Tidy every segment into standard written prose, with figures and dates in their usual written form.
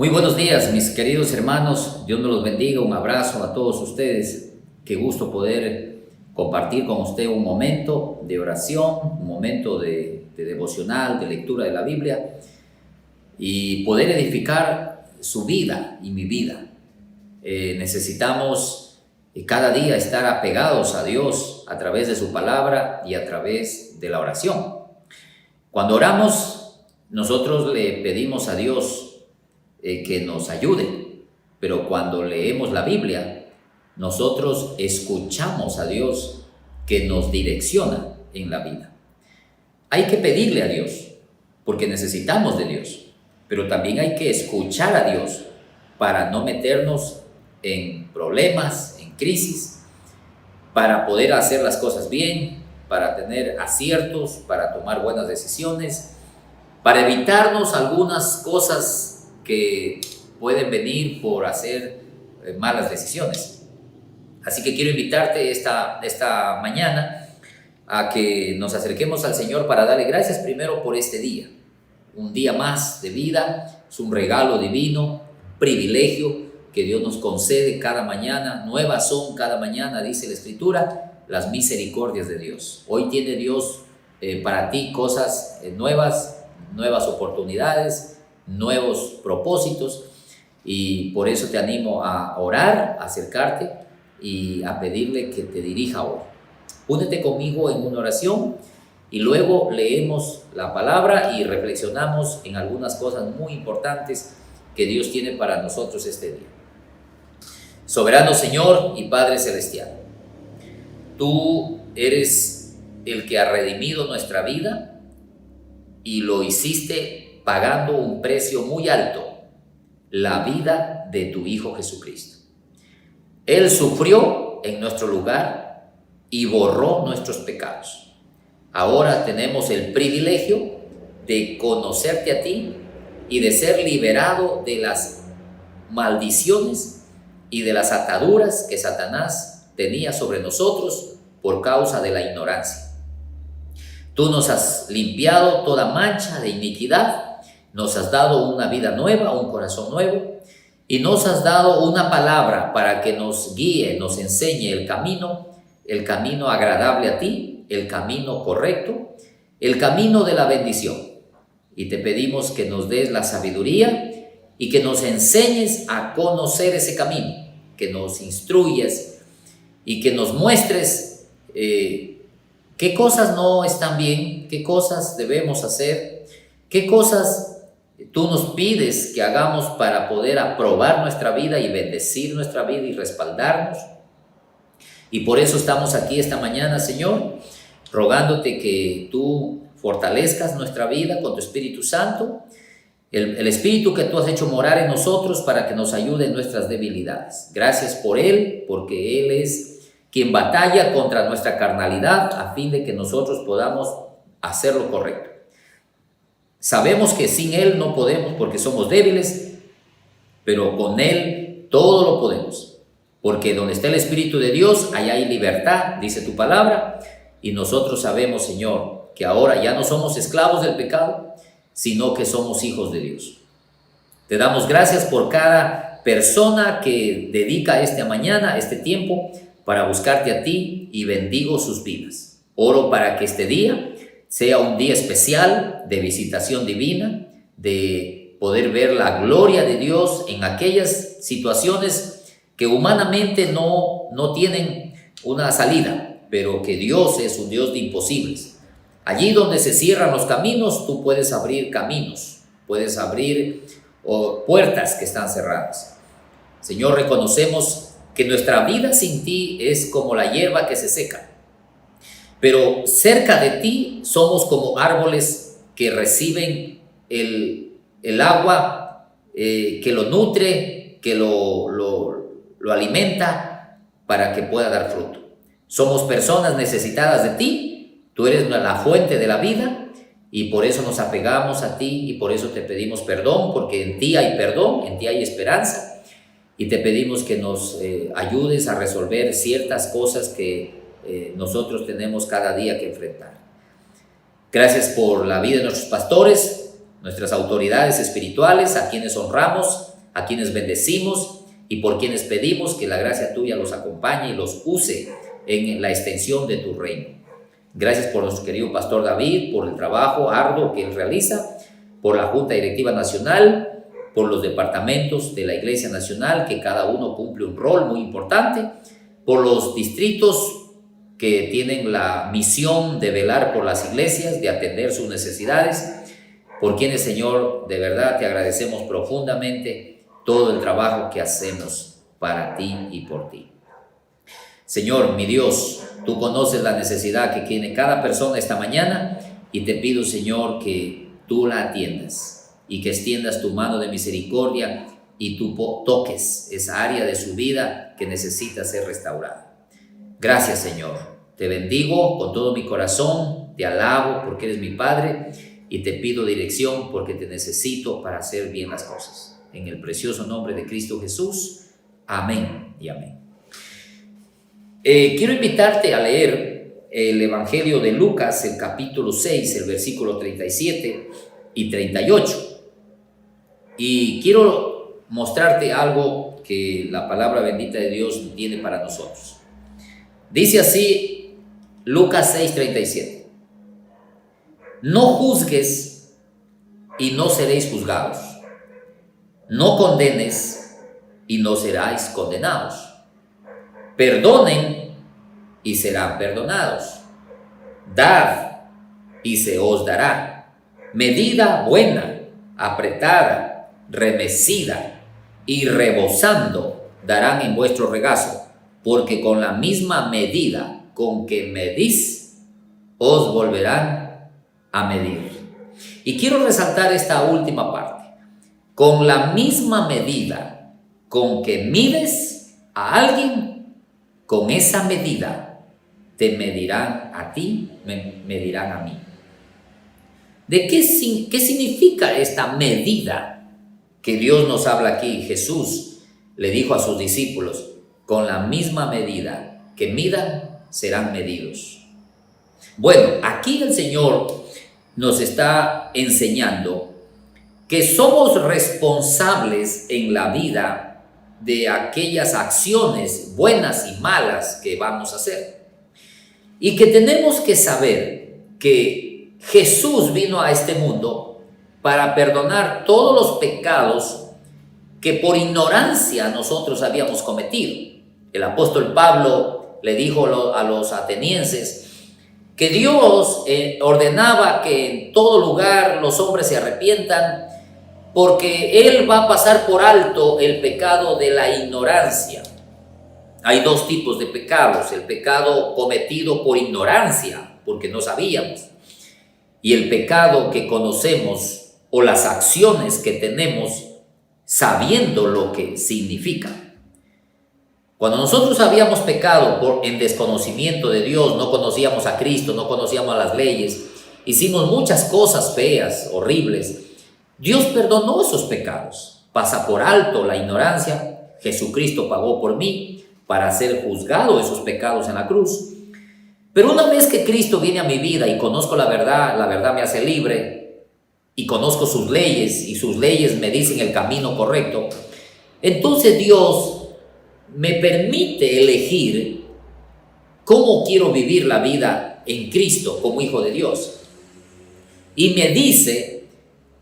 Muy buenos días, mis queridos hermanos. Dios me los bendiga. Un abrazo a todos ustedes. Qué gusto poder compartir con usted un momento de oración, un momento de devocional, de lectura de la Biblia y poder edificar su vida y mi vida. Necesitamos cada día estar apegados a Dios a través de su palabra y a través de la oración. Cuando oramos, nosotros le pedimos a Dios que nos ayude, pero cuando leemos la Biblia, nosotros escuchamos a Dios que nos direcciona en la vida. Hay que pedirle a Dios, porque necesitamos de Dios, pero también hay que escuchar a Dios para no meternos en problemas, en crisis, para poder hacer las cosas bien, para tener aciertos, para tomar buenas decisiones, para evitarnos algunas cosas que pueden venir por hacer malas decisiones. Así que quiero invitarte esta mañana a que nos acerquemos al Señor para darle gracias primero por este día. Un día más de vida, es un regalo divino, un privilegio que Dios nos concede cada mañana. Nuevas son cada mañana, dice la Escritura, las misericordias de Dios. Hoy tiene Dios para ti cosas nuevas oportunidades, nuevos propósitos, y por eso te animo a orar, a acercarte y a pedirle que te dirija hoy. Únete conmigo en una oración y luego leemos la palabra y reflexionamos en algunas cosas muy importantes que Dios tiene para nosotros este día. Soberano Señor y Padre Celestial, tú eres el que ha redimido nuestra vida y lo hiciste pagando un precio muy alto, la vida de tu Hijo Jesucristo. Él sufrió en nuestro lugar y borró nuestros pecados. Ahora tenemos el privilegio de conocerte a ti y de ser liberado de las maldiciones y de las ataduras que Satanás tenía sobre nosotros por causa de la ignorancia. Tú nos has limpiado toda mancha de iniquidad, nos has dado una vida nueva, un corazón nuevo, y nos has dado una palabra para que nos guíe, nos enseñe el camino agradable a ti, el camino correcto, el camino de la bendición. Y te pedimos que nos des la sabiduría y que nos enseñes a conocer ese camino, que nos instruyes y que nos muestres qué cosas no están bien, qué cosas debemos hacer, qué cosas tú nos pides que hagamos para poder aprobar nuestra vida y bendecir nuestra vida y respaldarnos. Y por eso estamos aquí esta mañana, Señor, rogándote que tú fortalezcas nuestra vida con tu Espíritu Santo, el Espíritu que tú has hecho morar en nosotros para que nos ayude en nuestras debilidades. Gracias por Él, porque Él es quien batalla contra nuestra carnalidad a fin de que nosotros podamos hacer lo correcto. Sabemos que sin Él no podemos porque somos débiles, pero con Él todo lo podemos. Porque donde está el Espíritu de Dios, allá hay libertad, dice tu palabra. Y nosotros sabemos, Señor, que ahora ya no somos esclavos del pecado, sino que somos hijos de Dios. Te damos gracias por cada persona que dedica esta mañana, este tiempo, para buscarte a ti, y bendigo sus vidas. Oro para que este día sea un día especial de visitación divina, de poder ver la gloria de Dios en aquellas situaciones que humanamente no tienen una salida, pero que Dios es un Dios de imposibles. Allí donde se cierran los caminos, tú puedes abrir caminos, puedes abrir puertas que están cerradas. Señor, reconocemos que nuestra vida sin ti es como la hierba que se seca. Pero cerca de ti somos como árboles que reciben el agua que lo nutre, que lo alimenta para que pueda dar fruto. Somos personas necesitadas de ti, tú eres la fuente de la vida y por eso nos apegamos a ti y por eso te pedimos perdón, porque en ti hay perdón, en ti hay esperanza, y te pedimos que nos ayudes a resolver ciertas cosas que nosotros tenemos cada día que enfrentar. Gracias por la vida de nuestros pastores, nuestras autoridades espirituales, a quienes honramos a quienes bendecimos y por quienes pedimos que la gracia tuya los acompañe y los use en la extensión de tu reino. Gracias por nuestro querido pastor David, por el trabajo arduo que él realiza, por la Junta Directiva Nacional, por los departamentos de la Iglesia Nacional, que cada uno cumple un rol muy importante, por los distritos que tienen la misión de velar por las iglesias, de atender sus necesidades, por quienes, Señor, de verdad te agradecemos profundamente todo el trabajo que hacemos para ti y por ti. Señor, mi Dios, tú conoces la necesidad que tiene cada persona esta mañana y te pido, Señor, que tú la atiendas y que extiendas tu mano de misericordia y tú toques esa área de su vida que necesita ser restaurada. Gracias, Señor. Te bendigo con todo mi corazón, te alabo porque eres mi Padre y te pido dirección porque te necesito para hacer bien las cosas. En el precioso nombre de Cristo Jesús. Amén y amén. Quiero invitarte a leer el Evangelio de Lucas, el capítulo 6, el versículo 37 y 38. Y quiero mostrarte algo que la palabra bendita de Dios tiene para nosotros. Dice así Lucas 6:37. No juzgues y no seréis juzgados. No condenes y no seráis condenados. Perdonen y serán perdonados. Dad y se os dará. Medida buena, apretada, remecida y rebosando darán en vuestro regazo, porque con la misma medida con que medís, os volverán a medir. Y quiero resaltar esta última parte. Con la misma medida con que mides a alguien, con esa medida te medirán a ti, me medirán a mí. ¿De qué significa esta medida que Dios nos habla aquí? Jesús le dijo a sus discípulos, con la misma medida que midan, serán medidos. Bueno, aquí el Señor nos está enseñando que somos responsables en la vida de aquellas acciones buenas y malas que vamos a hacer. Y que tenemos que saber que Jesús vino a este mundo para perdonar todos los pecados que por ignorancia nosotros habíamos cometido. El apóstol Pablo le dijo a los atenienses que Dios ordenaba que en todo lugar los hombres se arrepientan porque Él va a pasar por alto el pecado de la ignorancia. Hay dos tipos de pecados: el pecado cometido por ignorancia, porque no sabíamos, y el pecado que conocemos o las acciones que tenemos sabiendo lo que significa. Cuando nosotros habíamos pecado en desconocimiento de Dios, no conocíamos a Cristo, no conocíamos las leyes, hicimos muchas cosas feas, horribles, Dios perdonó esos pecados, pasa por alto la ignorancia. Jesucristo pagó por mí para ser juzgado esos pecados en la cruz. Pero una vez que Cristo viene a mi vida y conozco la verdad me hace libre y conozco sus leyes y sus leyes me dicen el camino correcto, entonces Dios me permite elegir cómo quiero vivir la vida en Cristo como hijo de Dios. Y me dice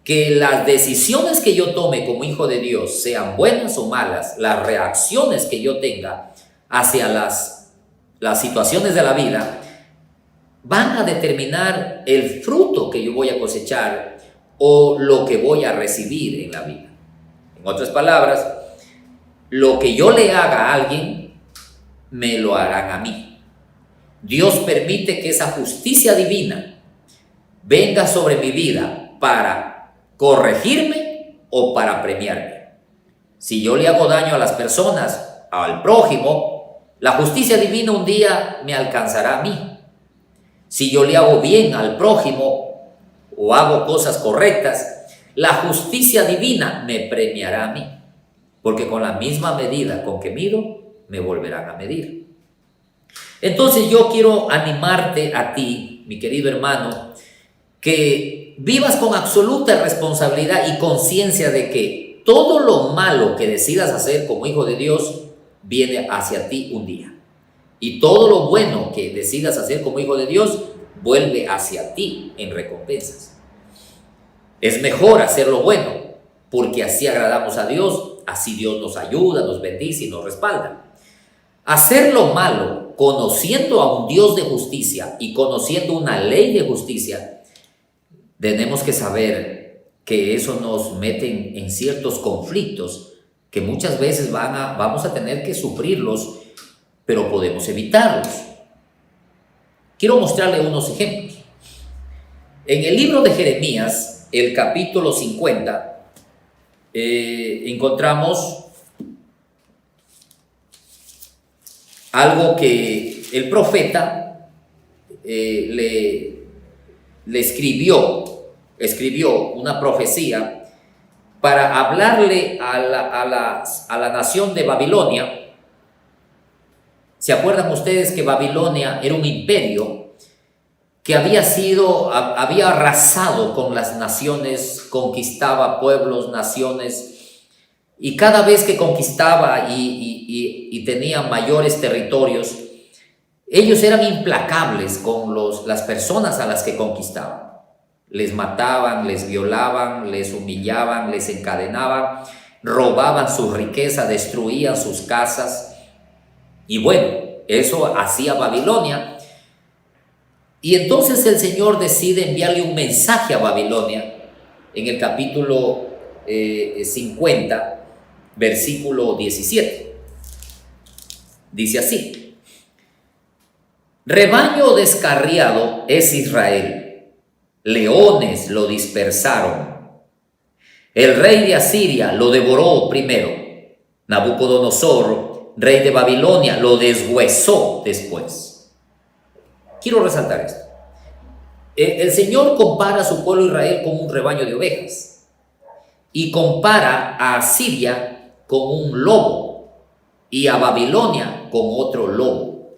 que las decisiones que yo tome como hijo de Dios, sean buenas o malas, las reacciones que yo tenga hacia las situaciones de la vida, van a determinar el fruto que yo voy a cosechar o lo que voy a recibir en la vida. En otras palabras, lo que yo le haga a alguien, me lo harán a mí. Dios permite que esa justicia divina venga sobre mi vida para corregirme o para premiarme. Si yo le hago daño a las personas, al prójimo, la justicia divina un día me alcanzará a mí. Si yo le hago bien al prójimo o hago cosas correctas, la justicia divina me premiará a mí. Porque con la misma medida con que mido, me volverán a medir. Entonces yo quiero animarte a ti, mi querido hermano, que vivas con absoluta responsabilidad y conciencia de que que todo lo malo que decidas hacer como hijo de Dios viene hacia ti un día. Y todo lo bueno que decidas hacer como hijo de Dios vuelve hacia ti en recompensas. Es mejor hacer lo bueno, porque así agradamos a Dios, así Dios nos ayuda, nos bendice y nos respalda. Hacer lo malo, conociendo a un Dios de justicia y conociendo una ley de justicia, tenemos que saber que eso nos mete en ciertos conflictos que muchas veces vamos a tener que sufrirlos, pero podemos evitarlos. Quiero mostrarle unos ejemplos. En el libro de Jeremías, el capítulo 50, encontramos algo que el profeta le escribió una profecía para hablarle a la nación de Babilonia. ¿Se acuerdan ustedes que Babilonia era un imperio que había arrasado con las naciones, conquistaba pueblos, naciones, y cada vez que conquistaba y tenía mayores territorios, ellos eran implacables con las personas a las que conquistaban? Les mataban, les violaban, les humillaban, les encadenaban, robaban su riqueza, destruían sus casas. Y bueno, eso hacía Babilonia. Y entonces el Señor decide enviarle un mensaje a Babilonia en el capítulo 50, versículo 17. Dice así: rebaño descarriado es Israel, leones lo dispersaron. El rey de Asiria lo devoró primero. Nabucodonosor, rey de Babilonia, lo deshuesó después. Quiero resaltar esto. El Señor compara a su pueblo Israel con un rebaño de ovejas y compara a Asiria con un lobo y a Babilonia con otro lobo.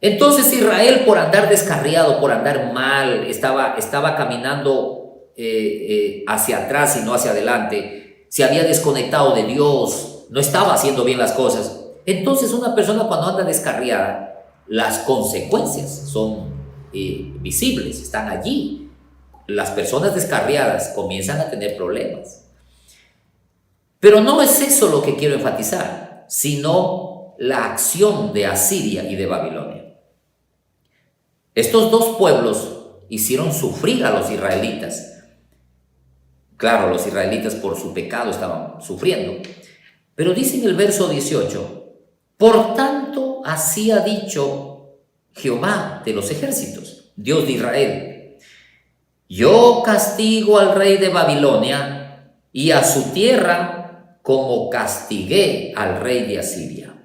Entonces Israel, por andar descarriado, por andar mal, estaba caminando hacia atrás y no hacia adelante, se había desconectado de Dios, no estaba haciendo bien las cosas. Entonces una persona cuando anda descarriada, las consecuencias son visibles, están allí. Las personas descarriadas comienzan a tener problemas. Pero no es eso lo que quiero enfatizar, sino la acción de Asiria y de Babilonia. Estos dos pueblos hicieron sufrir a los israelitas. Claro, los israelitas por su pecado estaban sufriendo. Pero dice en el verso 18: por tanto, así ha dicho Jehová de los ejércitos, Dios de Israel: yo castigo al rey de Babilonia y a su tierra como castigué al rey de Asiria.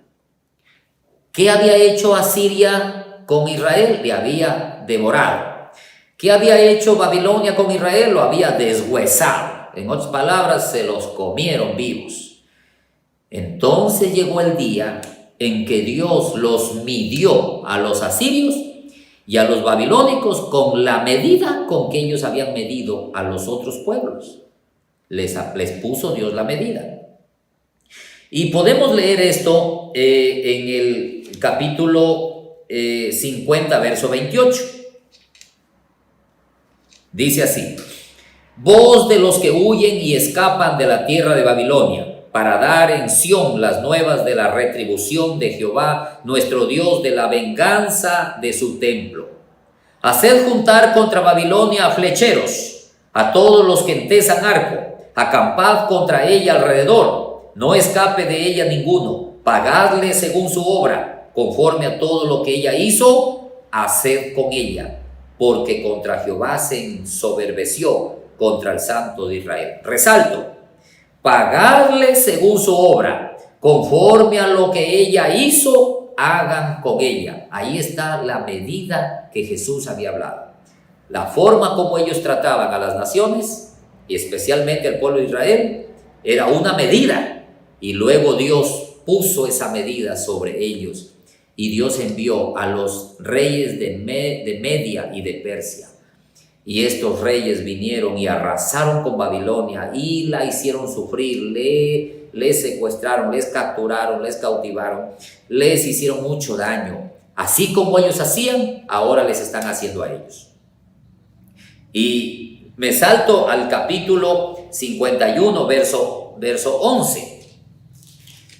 ¿Qué había hecho Asiria con Israel? Le había devorado. ¿Qué había hecho Babilonia con Israel? Lo había deshuesado. En otras palabras, se los comieron vivos. Entonces llegó el día en que Dios los midió a los asirios y a los babilónicos con la medida con que ellos habían medido a los otros pueblos. Les puso Dios la medida. Y podemos leer esto en el capítulo 50, verso 28. Dice así: voz de los que huyen y escapan de la tierra de Babilonia, para dar en Sión las nuevas de la retribución de Jehová, nuestro Dios, de la venganza de su templo. Haced juntar contra Babilonia a flecheros, a todos los que entesan arco, acampad contra ella alrededor, no escape de ella ninguno, pagadle según su obra, conforme a todo lo que ella hizo, haced con ella, porque contra Jehová se ensoberbeció, contra el Santo de Israel. Resalto: pagarle según su obra, conforme a lo que ella hizo, hagan con ella. Ahí está la medida que Jesús había hablado. La forma como ellos trataban a las naciones, y especialmente al pueblo de Israel, era una medida. Y luego Dios puso esa medida sobre ellos. Y Dios envió a los reyes de Media y de Persia. Y estos reyes vinieron y arrasaron con Babilonia y la hicieron sufrir, les secuestraron, les capturaron, les cautivaron, les hicieron mucho daño. Así como ellos hacían, ahora les están haciendo a ellos. Y me salto al capítulo 51, verso 11.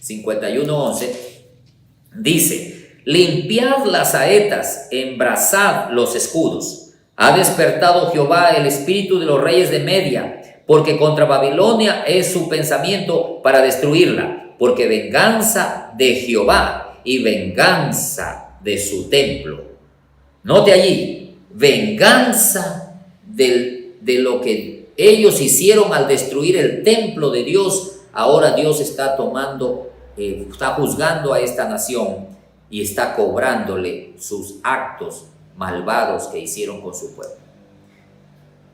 51:11 dice: limpiad las saetas, embrazad los escudos. Ha despertado Jehová el espíritu de los reyes de Media, porque contra Babilonia es su pensamiento para destruirla, porque venganza de Jehová y venganza de su templo. Note allí, venganza de lo que ellos hicieron al destruir el templo de Dios. Ahora Dios está está juzgando a esta nación y está cobrándole sus actos malvados que hicieron con su pueblo.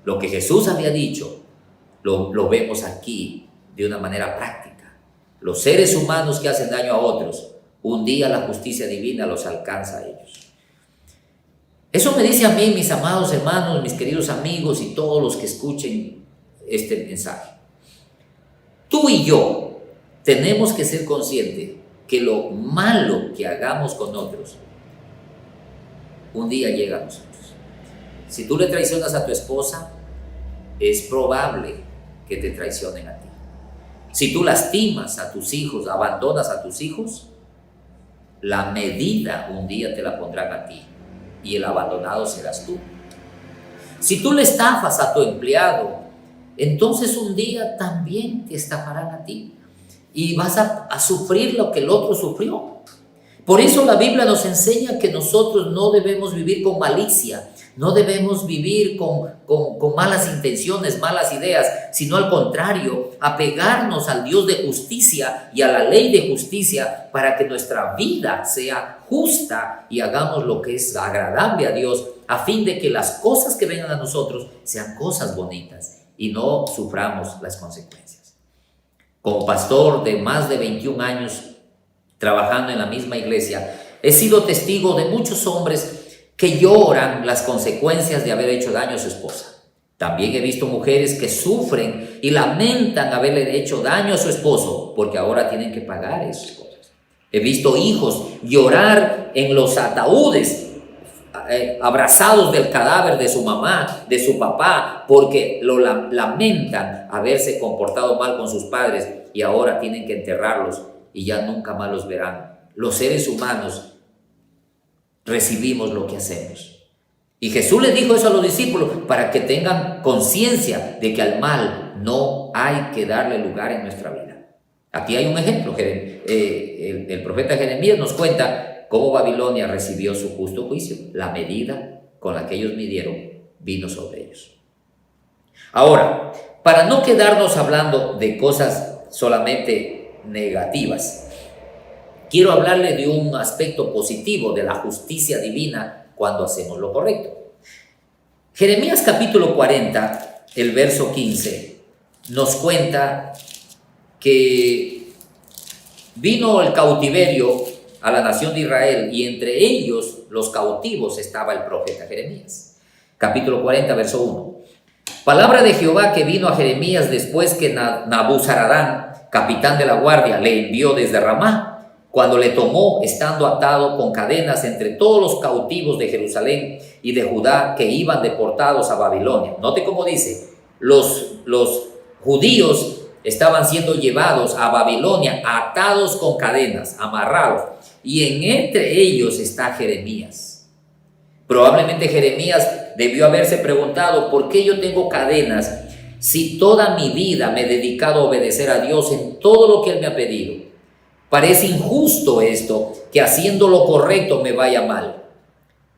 Lo que Jesús había dicho, lo vemos aquí de una manera práctica. Los seres humanos que hacen daño a otros, un día la justicia divina los alcanza a ellos. Eso me dice a mí, mis amados hermanos, mis queridos amigos y todos los que escuchen este mensaje. Tú y yo tenemos que ser conscientes que lo malo que hagamos con otros un día llega a nosotros. Si tú le traicionas a tu esposa, es probable que te traicionen a ti. Si tú lastimas a tus hijos, abandonas a tus hijos, la medida un día te la pondrán a ti y el abandonado serás tú. Si tú le estafas a tu empleado, entonces un día también te estafarán a ti y vas a sufrir lo que el otro sufrió. Por eso la Biblia nos enseña que nosotros no debemos vivir con malicia, no debemos vivir con malas intenciones, malas ideas, sino al contrario, apegarnos al Dios de justicia y a la ley de justicia para que nuestra vida sea justa y hagamos lo que es agradable a Dios, a fin de que las cosas que vengan a nosotros sean cosas bonitas y no suframos las consecuencias. Como pastor de más de 21 años, trabajando en la misma iglesia, he sido testigo de muchos hombres que lloran las consecuencias de haber hecho daño a su esposa. También he visto mujeres que sufren y lamentan haberle hecho daño a su esposo porque ahora tienen que pagar esas cosas. He visto hijos llorar en los ataúdes, abrazados del cadáver de su mamá, de su papá, porque lo lamentan haberse comportado mal con sus padres y ahora tienen que enterrarlos y ya nunca más los verán. Los seres humanos recibimos lo que hacemos. Y Jesús les dijo eso a los discípulos para que tengan conciencia de que al mal no hay que darle lugar en nuestra vida. Aquí hay un ejemplo. El profeta Jeremías nos cuenta cómo Babilonia recibió su justo juicio. La medida con la que ellos midieron vino sobre ellos. Ahora, para no quedarnos hablando de cosas solamente negativas, quiero hablarle de un aspecto positivo de la justicia divina cuando hacemos lo correcto. Jeremías capítulo 40, el verso 15, nos cuenta que vino el cautiverio a la nación de Israel y entre ellos los cautivos estaba el profeta Jeremías. Capítulo 40, verso 1. Palabra de Jehová que vino a Jeremías después que Nabuzaradán, capitán de la guardia, le envió desde Ramá, cuando le tomó estando atado con cadenas entre todos los cautivos de Jerusalén y de Judá que iban deportados a Babilonia. Note cómo dice, los judíos estaban siendo llevados a Babilonia atados con cadenas, amarrados, y entre ellos está Jeremías. Probablemente Jeremías debió haberse preguntado, ¿por qué yo tengo cadenas si toda mi vida me he dedicado a obedecer a Dios en todo lo que Él me ha pedido? Parece injusto esto, que haciendo lo correcto me vaya mal.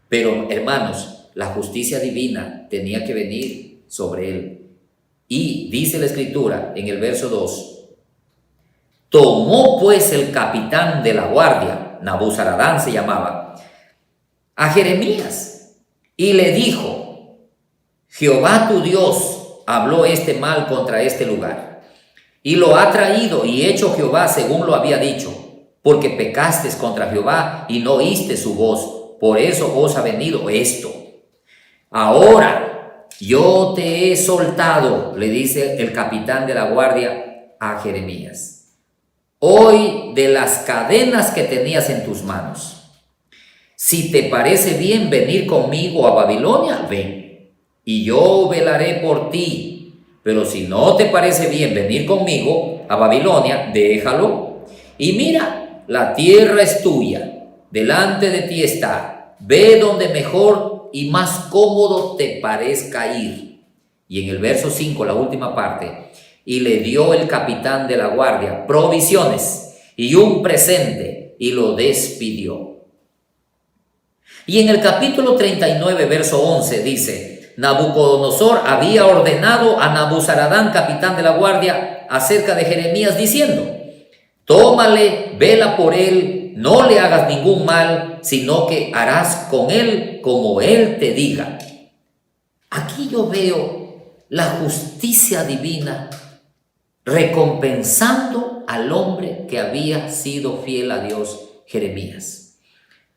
Pero, hermanos, la justicia divina tenía que venir sobre él. Y dice la Escritura en el verso 2, tomó pues el capitán de la guardia, Nabuzaradán se llamaba, a Jeremías y le dijo, Jehová tu Dios habló este mal contra este lugar, y lo ha traído y hecho Jehová según lo había dicho, porque pecasteis contra Jehová y no oíste su voz, por eso os ha venido esto. Ahora, yo te he soltado, le dice el capitán de la guardia a Jeremías, hoy de las cadenas que tenías en tus manos. Si te parece bien venir conmigo a Babilonia, ven, y yo velaré por ti. Pero si no te parece bien venir conmigo a Babilonia, déjalo. Y mira, la tierra es tuya, delante de ti está. Ve donde mejor y más cómodo te parezca ir. Y en el verso 5, la última parte, y le dio el capitán de la guardia provisiones y un presente y lo despidió. Y en el capítulo 39, verso 11 dice, Nabucodonosor había ordenado a Nabuzaradán, capitán de la guardia, acerca de Jeremías, diciendo, tómale, vela por él, no le hagas ningún mal, sino que harás con él como él te diga. Aquí yo veo la justicia divina recompensando al hombre que había sido fiel a Dios, Jeremías.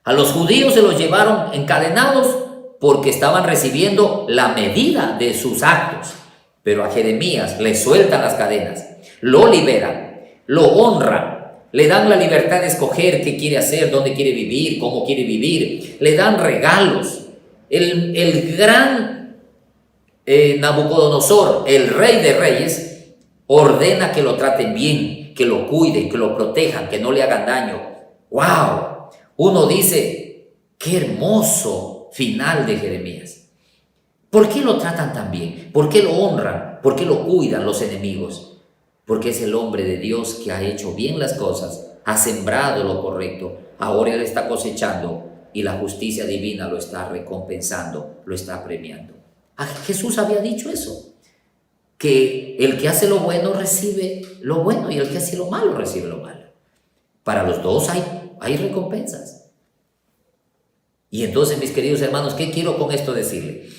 A los judíos se los llevaron encadenados porque estaban recibiendo la medida de sus actos. Pero a Jeremías le sueltan las cadenas, lo liberan, lo honran, le dan la libertad de escoger qué quiere hacer, dónde quiere vivir, cómo quiere vivir, le dan regalos. El gran Nabucodonosor, el rey de reyes, ordena que lo traten bien, que lo cuiden, que lo protejan, que no le hagan daño. ¡Wow! Uno dice, qué hermoso final de Jeremías. ¿Por qué lo tratan tan bien? ¿Por qué lo honran? ¿Por qué lo cuidan los enemigos? Porque es el hombre de Dios que ha hecho bien las cosas, ha sembrado lo correcto, ahora él está cosechando y la justicia divina lo está recompensando, lo está premiando. Jesús había dicho eso, que el que hace lo bueno recibe lo bueno y el que hace lo malo recibe lo malo. Para los dos hay recompensas. Y entonces, mis queridos hermanos, ¿qué quiero con esto decirle?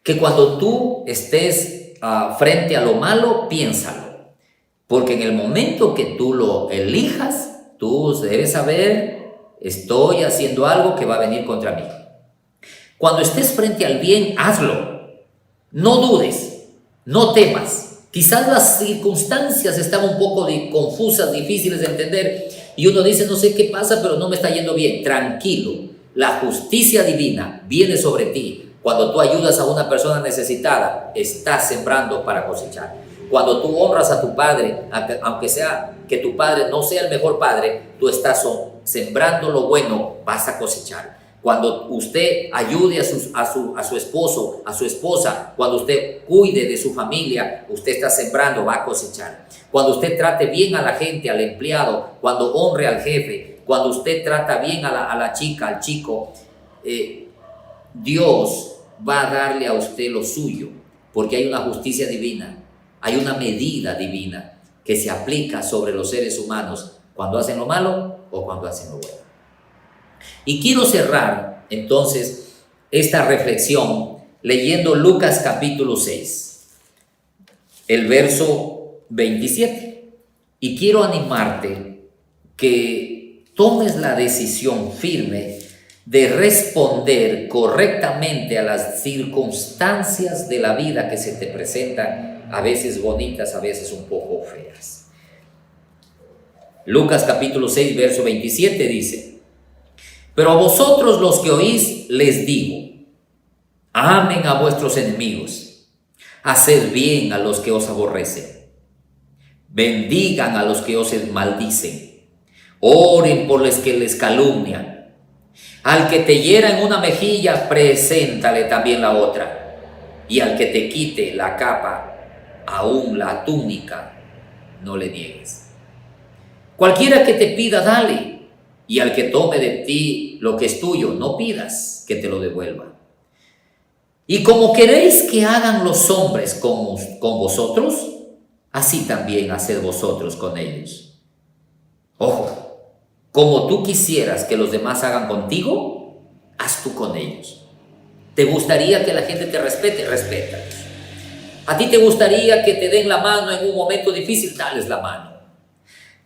Que cuando tú estés frente a lo malo, piénsalo. Porque en el momento que tú lo elijas, tú debes saber, estoy haciendo algo que va a venir contra mí. Cuando estés frente al bien, hazlo. No dudes, no temas. Quizás las circunstancias están un poco confusas, difíciles de entender. Y uno dice, no sé qué pasa, pero no me está yendo bien. Tranquilo, la justicia divina viene sobre ti. Cuando tú ayudas a una persona necesitada, estás sembrando para cosechar. Cuando tú honras a tu padre, aunque sea que tu padre no sea el mejor padre, tú estás sembrando lo bueno, vas a cosechar. Cuando usted ayude a su esposo, a su esposa, cuando usted cuide de su familia, usted está sembrando, va a cosechar. Cuando usted trate bien a la gente, al empleado, cuando honre al jefe, cuando usted trata bien a la chica, al chico, Dios va a darle a usted lo suyo, porque hay una justicia divina, hay una medida divina que se aplica sobre los seres humanos cuando hacen lo malo o cuando hacen lo bueno. Y quiero cerrar entonces esta reflexión leyendo Lucas capítulo 6, el verso 27. Y quiero animarte que tomes la decisión firme de responder correctamente a las circunstancias de la vida que se te presentan, a veces bonitas, a veces un poco feas. Lucas capítulo 6, verso 27 dice, pero a vosotros los que oís les digo, amen a vuestros enemigos, haced bien a los que os aborrecen, bendigan a los que os maldicen, oren por los que les calumnian. Al que te hiera en una mejilla, preséntale también la otra. Y al que te quite la capa, aún la túnica, no le niegues. Cualquiera que te pida, dale. Y al que tome de ti lo que es tuyo, no pidas que te lo devuelva. Y como queréis que hagan los hombres con vosotros, así también haced vosotros con ellos. Ojo, como tú quisieras que los demás hagan contigo, haz tú con ellos. ¿Te gustaría que la gente te respete? Respétalos. ¿A ti te gustaría que te den la mano en un momento difícil? Dales la mano.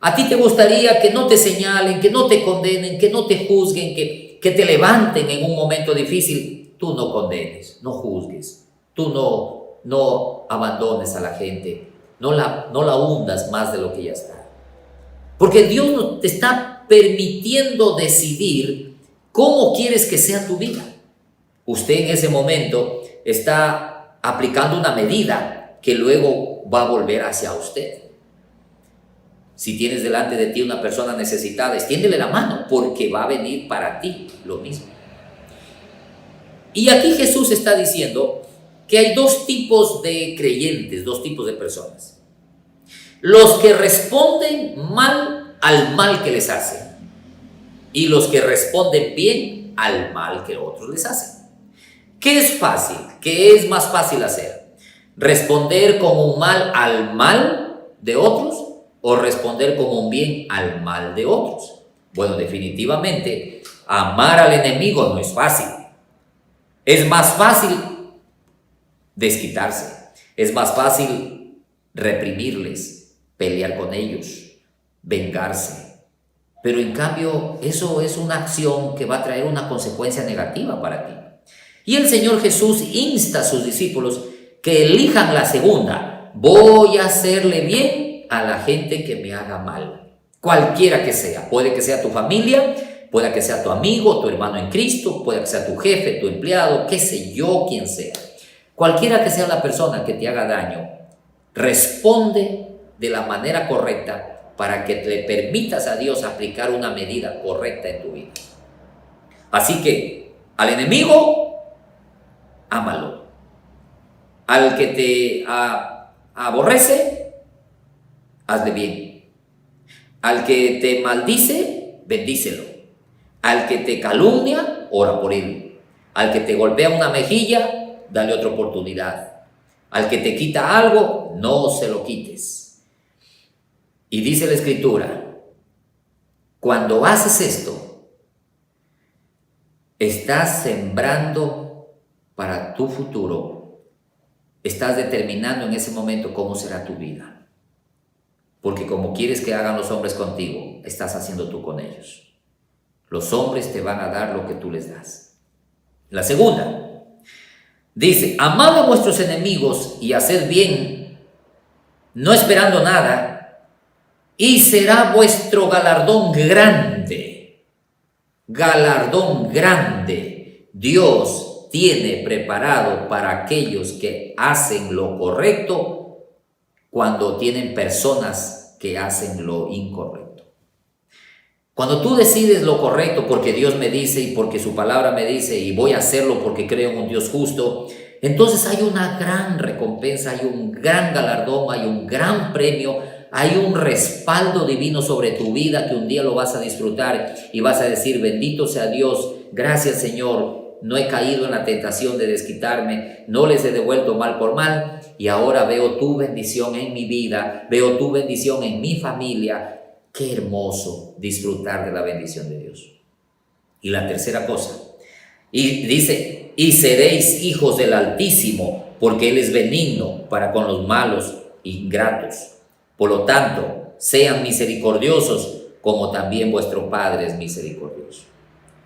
¿A ti te gustaría que no te señalen, que no te condenen, que no te juzguen, que te levanten en un momento difícil? Tú no condenes, no juzgues. tú no abandones a la gente, no la hundas más de lo que ya está. Porque Dios no te está permitiendo decidir cómo quieres que sea tu vida. Usted en ese momento está aplicando una medida que luego va a volver hacia usted. Si tienes delante de ti una persona necesitada, extiéndele la mano, porque va a venir para ti lo mismo. Y aquí Jesús está diciendo que hay dos tipos de creyentes, dos tipos de personas. Los que responden mal al mal que les hacen y los que responden bien al mal que otros les hacen. ¿Qué es fácil? ¿Qué es más fácil hacer? ¿Responder con un mal al mal de otros o responder con un bien al mal de otros? Bueno, definitivamente, amar al enemigo no es fácil. Es más fácil desquitarse, es más fácil reprimirles, pelear con ellos, vengarse. Pero en cambio, eso es una acción que va a traer una consecuencia negativa para ti. Y el Señor Jesús insta a sus discípulos que elijan la segunda. Voy a hacerle bien a la gente que me haga mal, cualquiera que sea. Puede que sea tu familia, puede que sea tu amigo, tu hermano en Cristo, puede que sea tu jefe, tu empleado, qué sé yo, quien sea. Cualquiera que sea la persona que te haga daño, responde de la manera correcta para que le permitas a Dios aplicar una medida correcta en tu vida. Así que al enemigo, ámalo. Al que te aborrece, hazle bien. Al que te maldice, bendícelo. Al que te calumnia, ora por él. Al que te golpea una mejilla, dale otra oportunidad. Al que te quita algo, no se lo quites. Y dice la Escritura, cuando haces esto, estás sembrando para tu futuro, estás determinando en ese momento cómo será tu vida. Porque como quieres que hagan los hombres contigo, estás haciendo tú con ellos. Los hombres te van a dar lo que tú les das. La segunda, dice, amad a vuestros enemigos y haced bien, no esperando nada, y será vuestro galardón grande. Galardón grande. Dios tiene preparado para aquellos que hacen lo correcto cuando tienen personas que hacen lo incorrecto. Cuando tú decides lo correcto porque Dios me dice y porque su palabra me dice y voy a hacerlo porque creo en un Dios justo, entonces hay una gran recompensa, hay un gran galardón, hay un gran premio, hay un respaldo divino sobre tu vida que un día lo vas a disfrutar y vas a decir, bendito sea Dios, gracias Señor, no he caído en la tentación de desquitarme, no les he devuelto mal por mal y ahora veo tu bendición en mi vida, veo tu bendición en mi familia. Qué hermoso disfrutar de la bendición de Dios. Y la tercera cosa, y dice, y seréis hijos del Altísimo, porque Él es benigno para con los malos e ingratos. Por lo tanto, sean misericordiosos, como también vuestro Padre es misericordioso.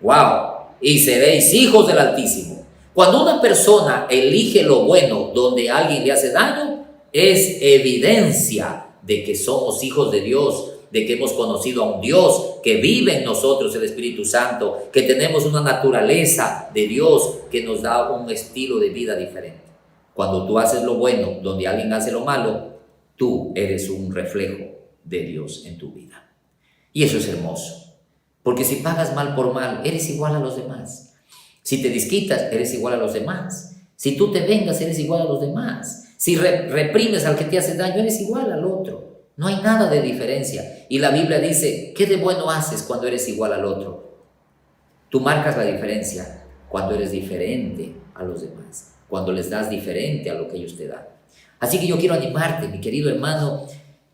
¡Wow! Y seréis hijos del Altísimo. Cuando una persona elige lo bueno donde alguien le hace daño, es evidencia de que somos hijos de Dios, de que hemos conocido a un Dios que vive en nosotros, el Espíritu Santo, que tenemos una naturaleza de Dios que nos da un estilo de vida diferente. Cuando tú haces lo bueno donde alguien hace lo malo, tú eres un reflejo de Dios en tu vida. Y eso es hermoso, porque si pagas mal por mal, eres igual a los demás. Si te desquitas, eres igual a los demás. Si tú te vengas, eres igual a los demás. Si reprimes al que te hace daño, eres igual al otro. No hay nada de diferencia. Y la Biblia dice, ¿qué de bueno haces cuando eres igual al otro? Tú marcas la diferencia cuando eres diferente a los demás, cuando les das diferente a lo que ellos te dan. Así que yo quiero animarte, mi querido hermano,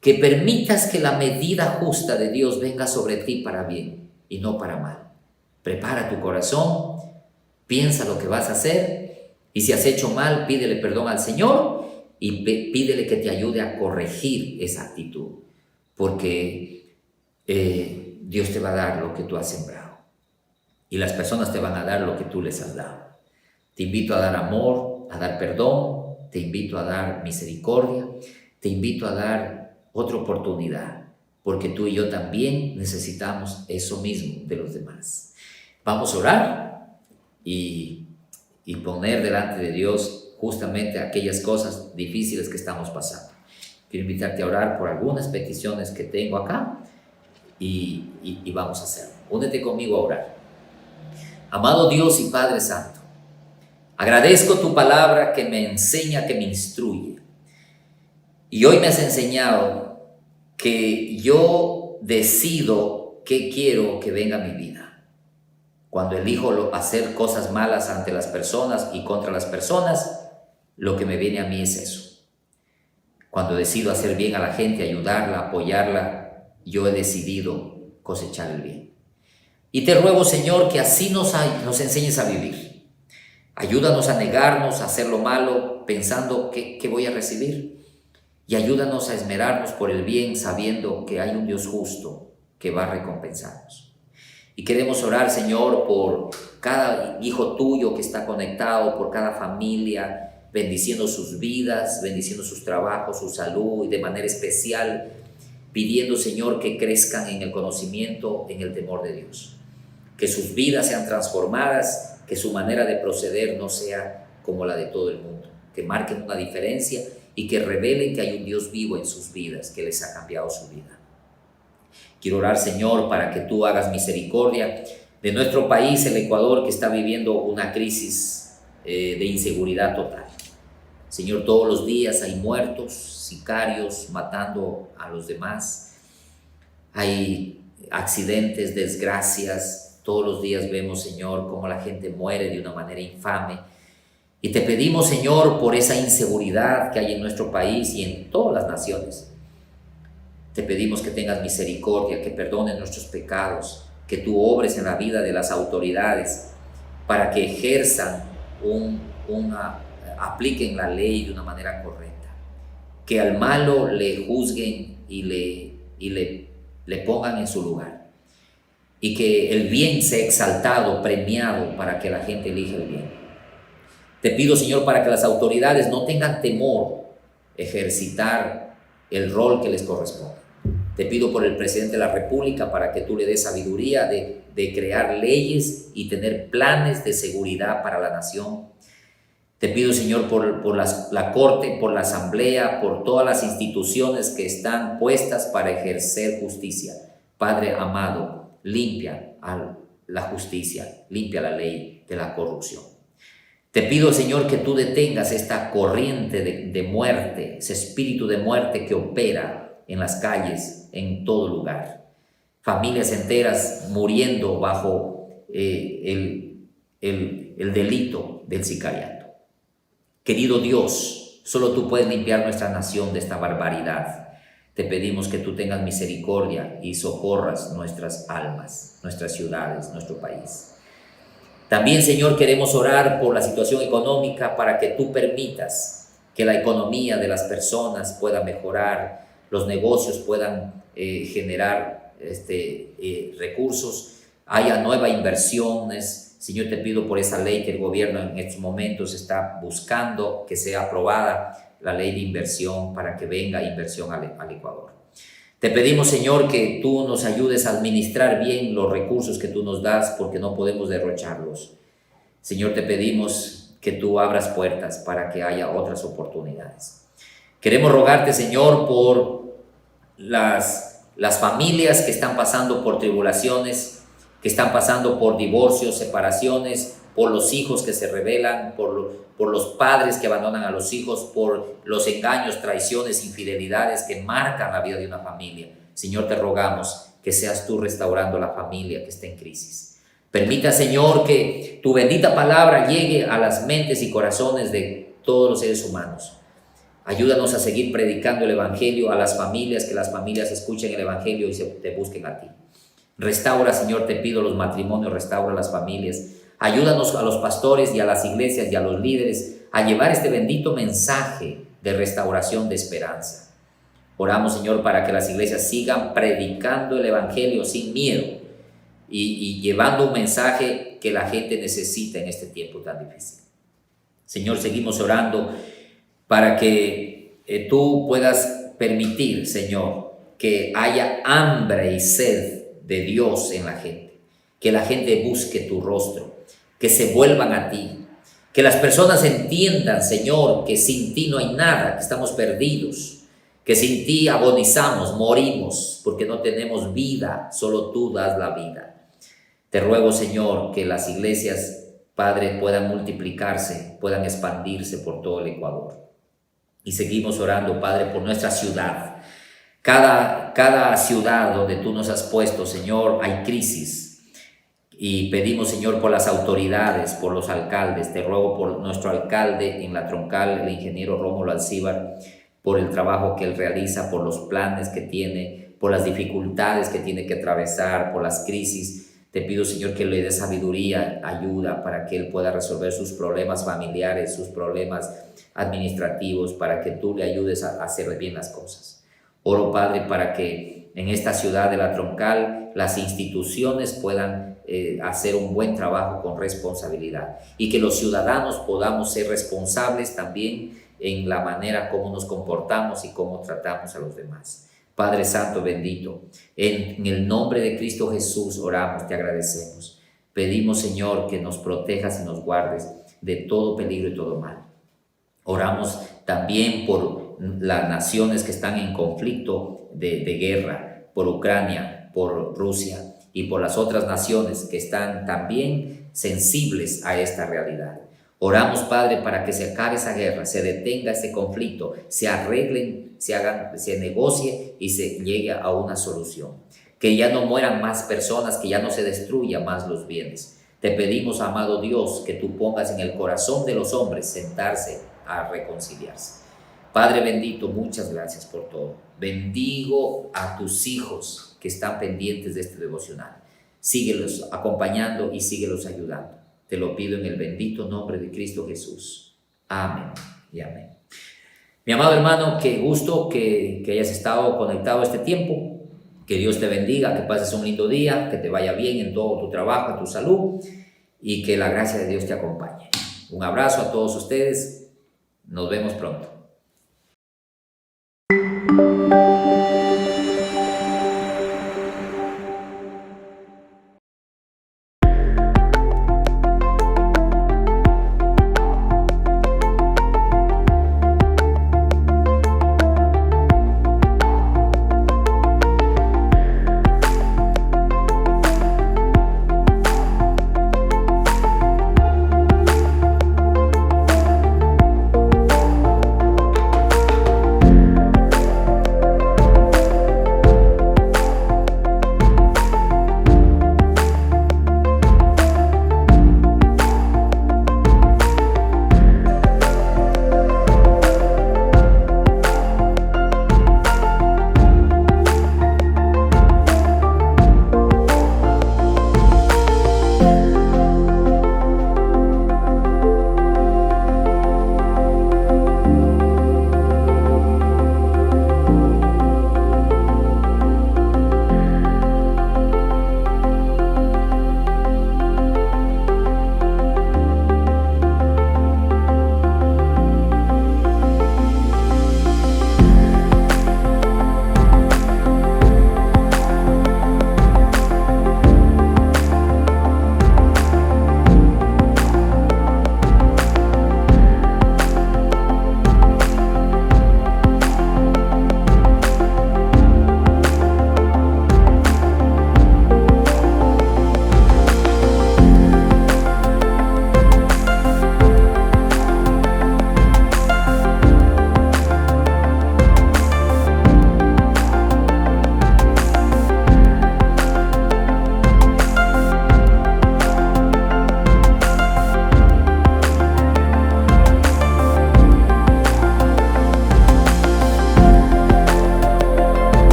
que permitas que la medida justa de Dios venga sobre ti para bien y no para mal. Prepara tu corazón, piensa lo que vas a hacer y si has hecho mal, pídele perdón al Señor y pídele que te ayude a corregir esa actitud, porque Dios te va a dar lo que tú has sembrado y las personas te van a dar lo que tú les has dado. Te invito a dar amor, a dar perdón, te invito a dar misericordia, te invito a dar otra oportunidad, porque tú y yo también necesitamos eso mismo de los demás. Vamos a orar y poner delante de Dios justamente aquellas cosas difíciles que estamos pasando. Quiero invitarte a orar por algunas peticiones que tengo acá y vamos a hacerlo. Únete conmigo a orar. Amado Dios y Padre Santo, agradezco tu palabra que me enseña, que me instruye. Y hoy me has enseñado que yo decido qué quiero que venga a mi vida. Cuando elijo hacer cosas malas ante las personas y contra las personas, lo que me viene a mí es eso. Cuando decido hacer bien a la gente, ayudarla, apoyarla, yo he decidido cosechar el bien. Y te ruego, Señor, que así nos enseñes a vivir. Ayúdanos a negarnos, a hacer lo malo, pensando que voy a recibir. Y ayúdanos a esmerarnos por el bien, sabiendo que hay un Dios justo que va a recompensarnos. Y queremos orar, Señor, por cada hijo tuyo que está conectado, por cada familia, bendiciendo sus vidas, bendiciendo sus trabajos, su salud, y de manera especial pidiendo, Señor, que crezcan en el conocimiento, en el temor de Dios. Que sus vidas sean transformadas, que su manera de proceder no sea como la de todo el mundo, que marquen una diferencia y que revelen que hay un Dios vivo en sus vidas, que les ha cambiado su vida. Quiero orar, Señor, para que tú hagas misericordia de nuestro país, el Ecuador, que está viviendo una crisis de inseguridad total. Señor, todos los días hay muertos, sicarios matando a los demás. Hay accidentes, desgracias. Todos los días vemos, Señor, cómo la gente muere de una manera infame. Y te pedimos, Señor, por esa inseguridad que hay en nuestro país y en todas las naciones. Te pedimos que tengas misericordia, que perdones nuestros pecados, que tú obres en la vida de las autoridades para que ejerzan apliquen la ley de una manera correcta, que al malo le juzguen y le pongan en su lugar, y que el bien sea exaltado, premiado, para que la gente elija el bien. Te pido, Señor, para que las autoridades no tengan temor ejercitar el rol que les corresponde. Te pido por el presidente de la República para que tú le des sabiduría de crear leyes y tener planes de seguridad para la nación. Te pido, Señor, por la Corte, por la Asamblea, por todas las instituciones que están puestas para ejercer justicia. Padre amado, limpia la justicia, limpia la ley de la corrupción. Te pido, Señor, que tú detengas esta corriente de muerte, ese espíritu de muerte que opera en las calles, en todo lugar. Familias enteras muriendo bajo el delito del sicariato. Querido Dios, solo tú puedes limpiar nuestra nación de esta barbaridad. Te pedimos que tú tengas misericordia y socorras nuestras almas, nuestras ciudades, nuestro país. También, Señor, queremos orar por la situación económica para que tú permitas que la economía de las personas pueda mejorar, los negocios puedan generar recursos, haya nuevas inversiones. Señor, te pido por esa ley que el gobierno en estos momentos está buscando que sea aprobada, la ley de inversión, para que venga inversión al Ecuador. Te pedimos, Señor, que tú nos ayudes a administrar bien los recursos que tú nos das, porque no podemos derrocharlos. Señor, te pedimos que tú abras puertas para que haya otras oportunidades. Queremos rogarte, Señor, por las familias que están pasando por tribulaciones, que están pasando por divorcios, separaciones, por los hijos que se rebelan, por los padres que abandonan a los hijos, por los engaños, traiciones, infidelidades que marcan la vida de una familia. Señor, te rogamos que seas tú restaurando la familia que está en crisis. Permita, Señor, que tu bendita palabra llegue a las mentes y corazones de todos los seres humanos. Ayúdanos a seguir predicando el Evangelio a las familias, que las familias escuchen el Evangelio y te busquen a ti. Restaura, Señor, te pido los matrimonios, restaura las familias. Ayúdanos a los pastores y a las iglesias y a los líderes a llevar este bendito mensaje de restauración, de esperanza. Oramos, Señor, para que las iglesias sigan predicando el Evangelio sin miedo y llevando un mensaje que la gente necesita en este tiempo tan difícil. Señor, seguimos orando para que tú puedas permitir, Señor, que haya hambre y sed de Dios en la gente, que la gente busque tu rostro, que se vuelvan a ti, que las personas entiendan, Señor, que sin ti no hay nada, que estamos perdidos, que sin ti agonizamos, morimos, porque no tenemos vida, solo tú das la vida. Te ruego, Señor, que las iglesias, Padre, puedan multiplicarse, puedan expandirse por todo el Ecuador. Y seguimos orando, Padre, por nuestra ciudad. Cada ciudad donde tú nos has puesto, Señor, hay crisis. Y pedimos, Señor, por las autoridades, por los alcaldes. Te ruego por nuestro alcalde en La Troncal, el ingeniero Rómulo Alcíbar, por el trabajo que él realiza, por los planes que tiene, por las dificultades que tiene que atravesar, por las crisis. Te pido, Señor, que le dé sabiduría, ayuda para que él pueda resolver sus problemas familiares, sus problemas administrativos, para que tú le ayudes a hacer bien las cosas. Oro, Padre, para que en esta ciudad de La Troncal las instituciones puedan hacer un buen trabajo con responsabilidad y que los ciudadanos podamos ser responsables también en la manera como nos comportamos y cómo tratamos a los demás. Padre Santo bendito, en el nombre de Cristo Jesús oramos, te agradecemos. Pedimos, Señor, que nos protejas y nos guardes de todo peligro y todo mal. Oramos también por las naciones que están en conflicto de guerra, por Ucrania, por Rusia y por las otras naciones que están también sensibles a esta realidad. Oramos, Padre, para que se acabe esa guerra, se detenga ese conflicto, se arreglen, se negocie y se llegue a una solución. Que ya no mueran más personas, que ya no se destruyan más los bienes. Te pedimos, amado Dios, que tú pongas en el corazón de los hombres sentarse a reconciliarse. Padre bendito, muchas gracias por todo. Bendigo a tus hijos que están pendientes de este devocional. Síguelos acompañando y síguelos ayudando. Te lo pido en el bendito nombre de Cristo Jesús. Amén y amén. Mi amado hermano, qué gusto que hayas estado conectado a este tiempo. Que Dios te bendiga, que pases un lindo día, que te vaya bien en todo tu trabajo, en tu salud y que la gracia de Dios te acompañe. Un abrazo a todos ustedes. Nos vemos pronto.